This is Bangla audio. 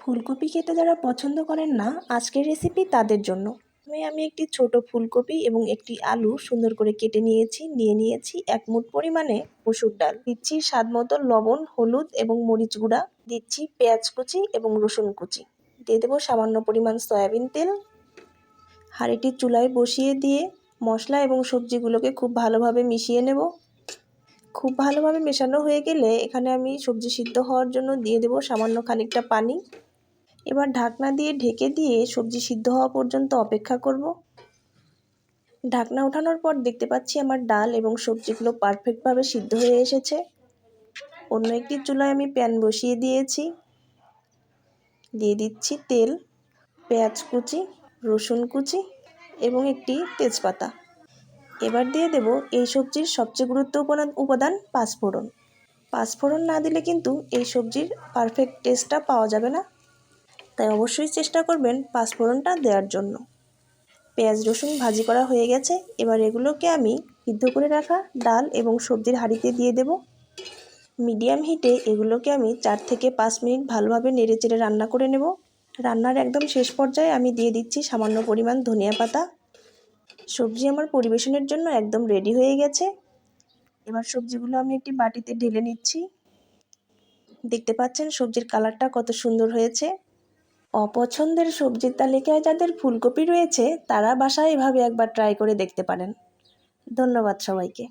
ফুলকপি খেতে যারা পছন্দ করেন না, আজকের রেসিপি তাদের জন্য। আমি একটি ছোট ফুলকপি এবং একটি আলু সুন্দর করে কেটে নিয়েছি 1 মুঠ পরিমাণে মসুর ডাল। দিচ্ছি স্বাদ মতো লবণ, হলুদ এবং মরিচ গুঁড়া। দিচ্ছি পেঁয়াজ কুচি এবং রসুন কুচি। দিয়ে দেবো সামান্য পরিমাণ সয়াবিন তেল। হাঁড়িটি চুলায় বসিয়ে দিয়ে মশলা এবং সবজিগুলোকে খুব ভালোভাবে মিশিয়ে নেব। খুব ভালোভাবে মেশানো হয়ে গেলে এখানে আমি সবজি সিদ্ধ হওয়ার জন্য দিয়ে দেবো সামান্য খানিকটা পানি। এবার ঢাকনা দিয়ে ঢেকে দিয়ে সবজি সিদ্ধ হওয়া পর্যন্ত অপেক্ষা করব। ঢাকনা ওঠানোর পর দেখতে পাচ্ছি আমার ডাল এবং সবজিগুলো পারফেক্টভাবে সিদ্ধ হয়ে এসেছে। অন্য একটি চুলায় আমি প্যান বসিয়ে দিয়েছি। দিয়ে দিচ্ছি তেল, পেঁয়াজ কুচি, রসুন কুচি এবং একটি তেজপাতা। এবার দিয়ে দেব এই সবজির সবচেয়ে গুরুত্বপূর্ণ উপাদান পাঁচফোড়ন। পাঁচফোড়ন না দিলে কিন্তু এই সবজির পারফেক্ট টেস্টটা পাওয়া যাবে না, তাই অবশ্যই চেষ্টা করবেন পাঁচফোড়নটা দেওয়ার জন্য। পেঁয়াজ রসুন ভাজি করা হয়ে গেছে। এবার এগুলোকে আমি সিদ্ধ করে রাখা ডাল এবং সবজির হাঁড়িতে দিয়ে দেব। মিডিয়াম হিটে এগুলোকে আমি 4 থেকে 5 মিনিট ভালোভাবে নেড়েচেড়ে রান্না করে নেব। রান্নার একদম শেষ পর্যায়ে আমি দিয়ে দিচ্ছি সামান্য পরিমাণ ধনিয়া পাতা। সবজি আমার পরিবেশনের জন্য একদম রেডি হয়ে গেছে। এবার সবজিগুলো আমি একটি বাটিতে ঢেলে নিচ্ছি। দেখতে পাচ্ছেন সবজির কালারটা কত সুন্দর হয়েছে। অপছন্দের সবজির তালিকায় যাদের ফুলকপি রয়েছে তারা বাসায় এভাবে একবার ট্রাই করে দেখতে পারেন। ধন্যবাদ সবাইকে।